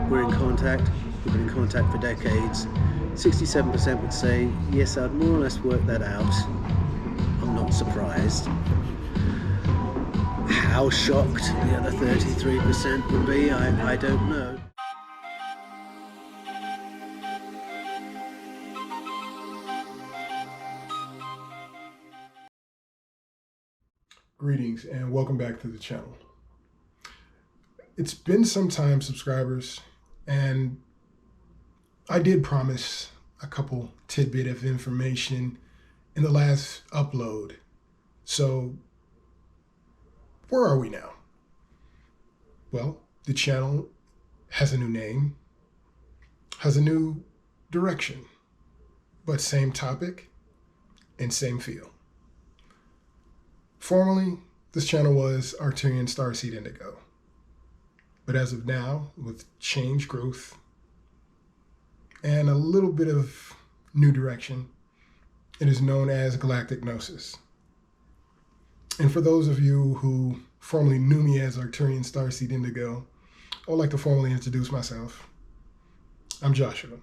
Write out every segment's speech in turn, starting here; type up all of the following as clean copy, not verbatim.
We're in contact. We've been in contact for decades. 67% would say, yes, I'd more or less worked that out. I'm not surprised. How shocked the other 33% would be, I don't know. Greetings and welcome back to the channel. It's been some time, subscribers, and I did promise a couple tidbit of information in the last upload. So where are we now? Well, the channel has a new name, has a new direction, but same topic and same feel. Formerly, this channel was Arcturian Starseed Indigo. But as of now, with change, growth, and a little bit of new direction, it is known as Galactic Gnosis. And for those of you who formerly knew me as Arcturian Starseed Indigo, I would like to formally introduce myself. I'm Joshua,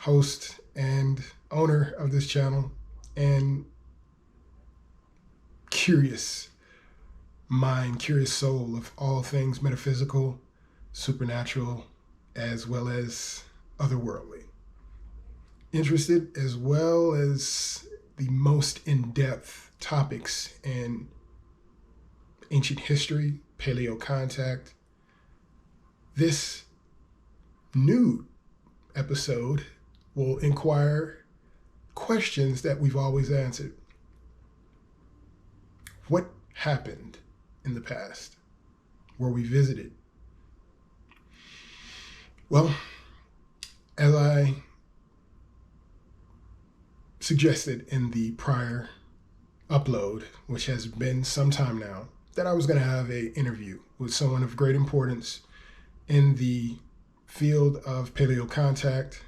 host and owner of this channel, and curious mind, curious soul of all things metaphysical, supernatural, as well as otherworldly. Interested as well as the most in-depth topics in ancient history, paleocontact. This new episode will inquire questions that we've always answered. What happened in the past where we visited? Well, as I suggested in the prior upload, which has been some time now, that I was going to have an interview with someone of great importance in the field of paleocontact.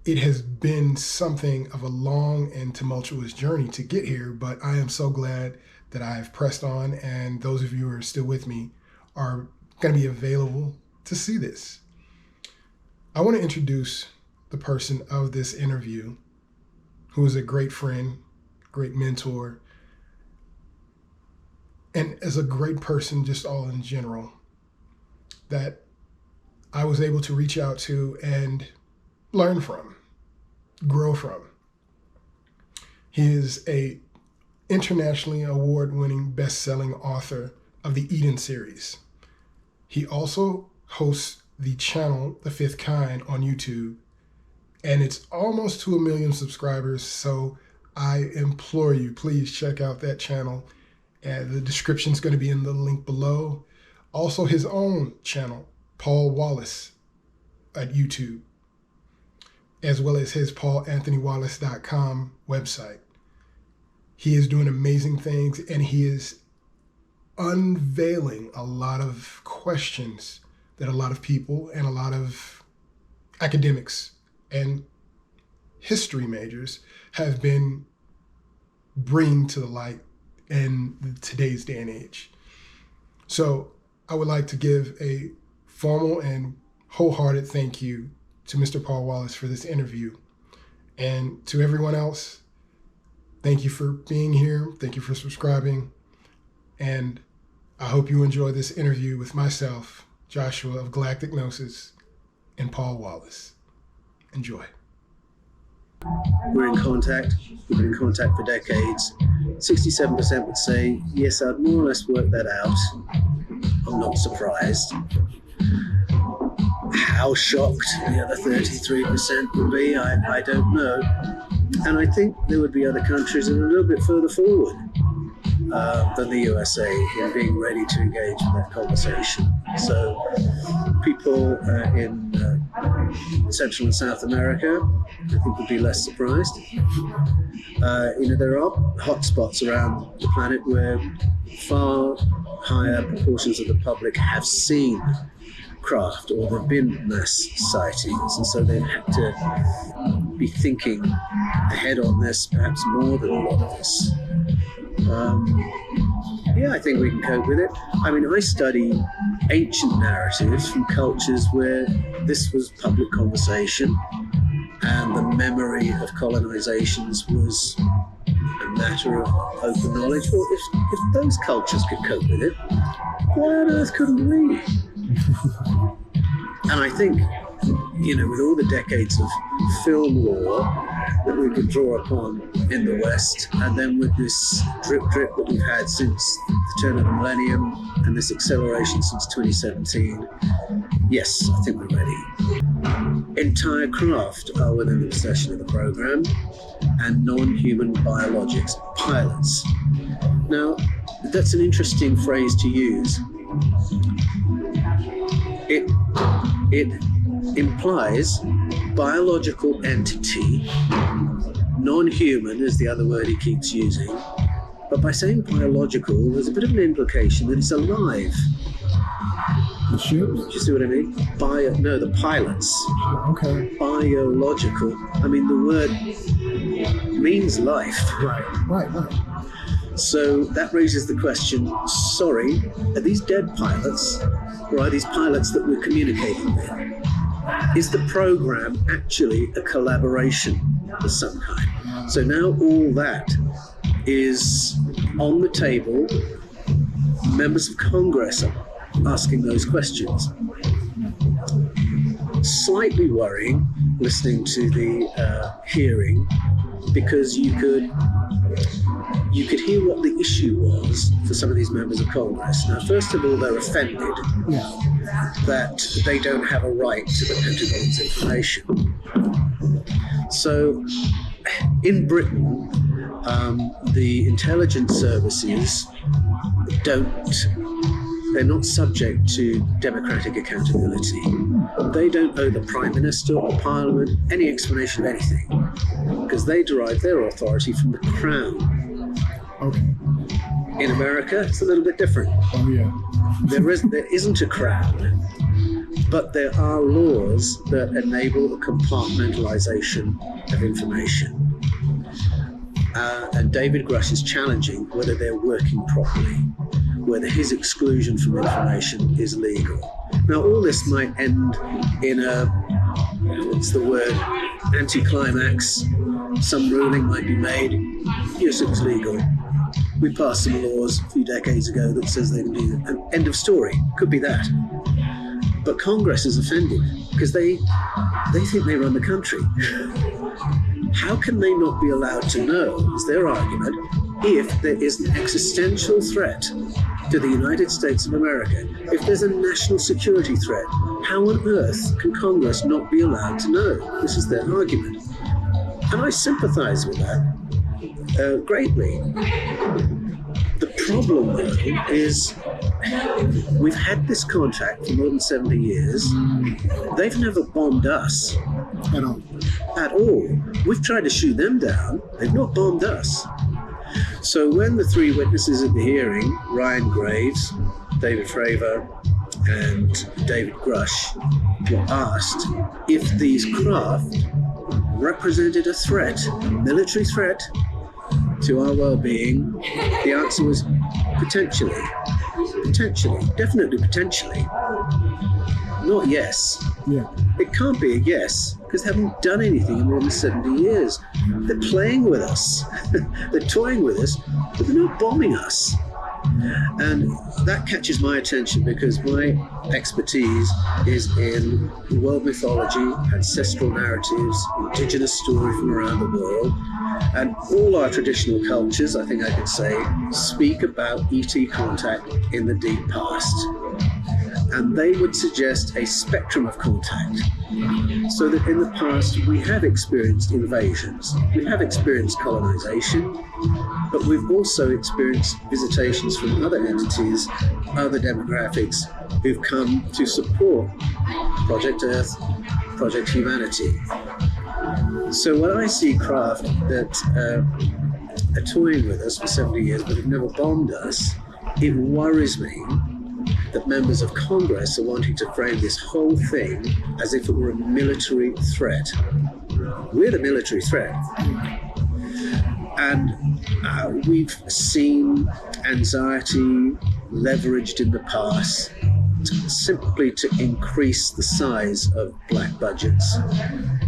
It has been something of a long and tumultuous journey to get here, but I am so glad that I've pressed on, and those of you who are still with me are going to be available to see this. I want to introduce the person of this interview, who is a great friend, great mentor, and as a great person just all in general that I was able to reach out to and learn from, grow from. He is a internationally award-winning best-selling author of the Eden series. He also hosts the channel The Fifth Kind on YouTube, and it's almost to 1 million subscribers, so I implore you, please check out that channel. And the description is going to be in the link below. Also his own channel, Paul Wallis, at YouTube, as well as his paulanthonywallis.com website. He is doing amazing things, and he is unveiling a lot of questions that a lot of people and a lot of academics and history majors have been bringing to the light in today's day and age. So I would like to give a formal and wholehearted thank you to Mr. Paul Wallis for this interview. And to everyone else, thank you for being here. Thank you for subscribing. And I hope you enjoy this interview with myself, Joshua of Galactic Gnosis, and Paul Wallis. Enjoy. We're in contact. We've been in contact for decades. 67% would say, yes, I'd more or less worked that out. I'm not surprised. How shocked the other 33% would be, I don't know. And I think there would be other countries that are a little bit further forward than the USA in being ready to engage in that conversation. So people in Central and South America, I think, would be less surprised. There are hotspots around the planet where far higher proportions of the public have seen craft, or there have been mass sightings, and so they've had to be thinking ahead on this, perhaps more than a lot of us. Yeah, I think we can cope with it. I mean, I study ancient narratives from cultures where this was public conversation and the memory of colonizations was a matter of open knowledge. Well, if those cultures could cope with it, why on earth couldn't we? And I think, with all the decades of film lore that we could draw upon in the West, and then with this drip that we've had since the turn of the millennium and this acceleration since 2017, yes, I think we're ready. Entire craft are within the possession of the program, and non-human biologics, pilots. Now, that's an interesting phrase to use. It implies biological entity. Non-human is the other word he keeps using. But by saying biological, there's a bit of an implication that it's alive. The ship? Do you see what I mean? The pilots. Okay. Biological. I mean, the word means life. Right. So that raises the question, sorry, are these dead pilots, or are these pilots that we're communicating with? Is the program actually a collaboration of some kind? So now all that is on the table. Members of Congress are asking those questions. Slightly worrying listening to the hearing, because you could hear what the issue was for some of these members of Congress. Now, first of all, they're offended that they don't have a right to the Pentagon's information. So, in Britain, the intelligence services they're not subject to democratic accountability. They don't owe the Prime Minister or Parliament any explanation of anything, because they derive their authority from the Crown. Okay. In America, it's a little bit different. Oh, yeah. There isn't a crown, but there are laws that enable a compartmentalization of information. And David Grush is challenging whether they're working properly, whether his exclusion from information is legal. Now, all this might end in a, anticlimax. Some ruling might be made. Yes, it's legal. We passed some laws a few decades ago that says they can do that. And end of story. Could be that. But Congress is offended because they think they run the country. How can they not be allowed to know, is their argument, if there is an existential threat to the United States of America, if there's a national security threat, how on earth can Congress not be allowed to know? This is their argument. And I sympathize with that greatly. The problem, though, is we've had this contract for more than 70 years. They've never bombed us. At all. We've tried to shoot them down. They've not bombed us. So when the three witnesses at the hearing, Ryan Graves, David Fravor, and David Grush, were asked if these craft represented a threat, a military threat, to our well-being, the answer was potentially. Potentially. Definitely potentially. Not yes. Yeah. It can't be a yes, because they haven't done anything in more than 70 years. They're playing with us. They're toying with us, but they're not bombing us. And that catches my attention because my expertise is in world mythology, ancestral narratives, indigenous story from around the world. And all our traditional cultures, I think I could say, speak about ET contact in the deep past. And they would suggest a spectrum of contact, so that in the past we have experienced invasions, we have experienced colonization, but we've also experienced visitations from other entities, other demographics who've come to support Project Earth, Project Humanity. So when I see craft that are toying with us for 70 years but have never bombed us, it worries me that members of Congress are wanting to frame this whole thing as if it were a military threat. We're the military threat. And we've seen anxiety leveraged in the past simply to increase the size of black budgets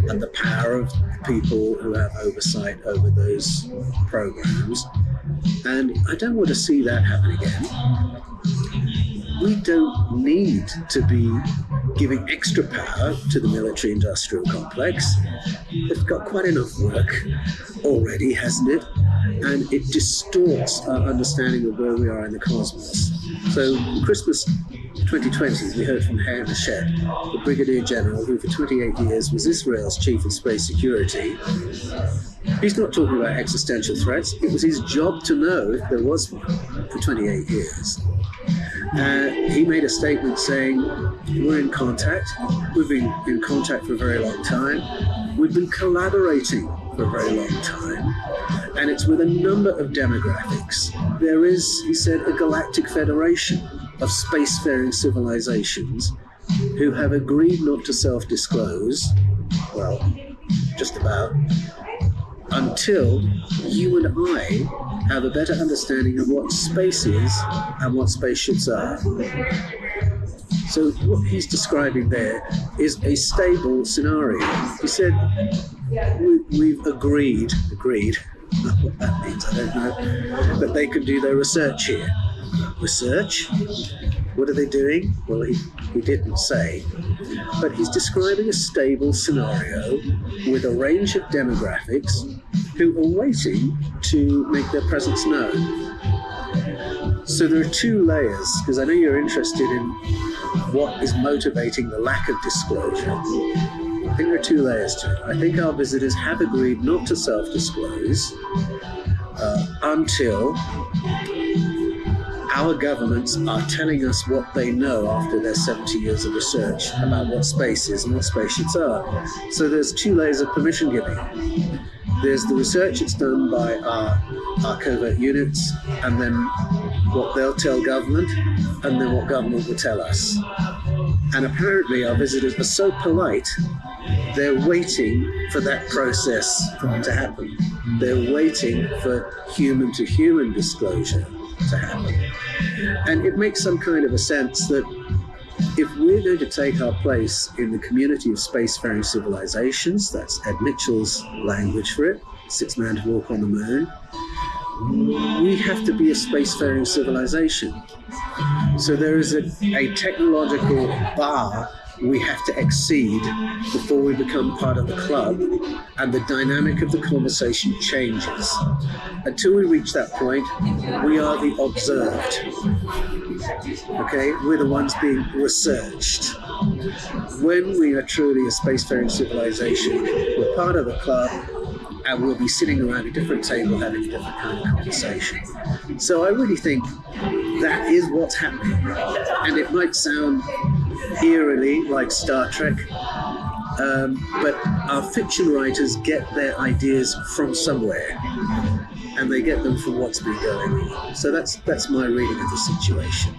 and the power of people who have oversight over those programs. And I don't want to see that happen again. We don't need to be giving extra power to the military-industrial complex. It's got quite enough work already, hasn't it? And it distorts our understanding of where we are in the cosmos. So Christmas 2020, we heard from Herr Hachet, the Brigadier General, who for 28 years was Israel's chief of space security. He's not talking about existential threats. It was his job to know if there was one for 28 years. He made a statement saying, we're in contact. We've been in contact for a very long time. We've been collaborating for a very long time. And it's with a number of demographics. There is, he said, a galactic federation of spacefaring civilizations who have agreed not to self-disclose, well, just about, until you and I have a better understanding of what space is and what spaceships are. So what he's describing there is a stable scenario. He said, we've agreed, what that means, I don't know, that they can do their research here. Research? What are they doing? Well, he didn't say. But he's describing a stable scenario with a range of demographics who are waiting to make their presence known. So there are two layers, because I know you're interested in what is motivating the lack of disclosure. I think there are two layers to it. I think our visitors have agreed not to self-disclose until our governments are telling us what they know after their 70 years of research about what space is and what spaceships are. So there's two layers of permission giving. There's the research that's done by our covert units, and then what they'll tell government, and then what government will tell us. And apparently our visitors are so polite, they're waiting for that process to happen. They're waiting for human-to-human disclosure to happen. And it makes some kind of a sense that if we're going to take our place in the community of spacefaring civilizations, that's Ed Mitchell's language for it, 6 man to walk on the moon, we have to be a spacefaring civilization. So there is a technological bar we have to exceed before we become part of the club, and the dynamic of the conversation changes. Until we reach that point, we are the observed. Okay, we're the ones being researched. When we are truly a spacefaring civilization, we're part of the club, and we'll be sitting around a different table having a different kind of conversation. So I really think that is what's happening. And it might sound eerily like Star Trek, but our fiction writers get their ideas from somewhere, and they get them from what's been going on. So that's my reading of the situation.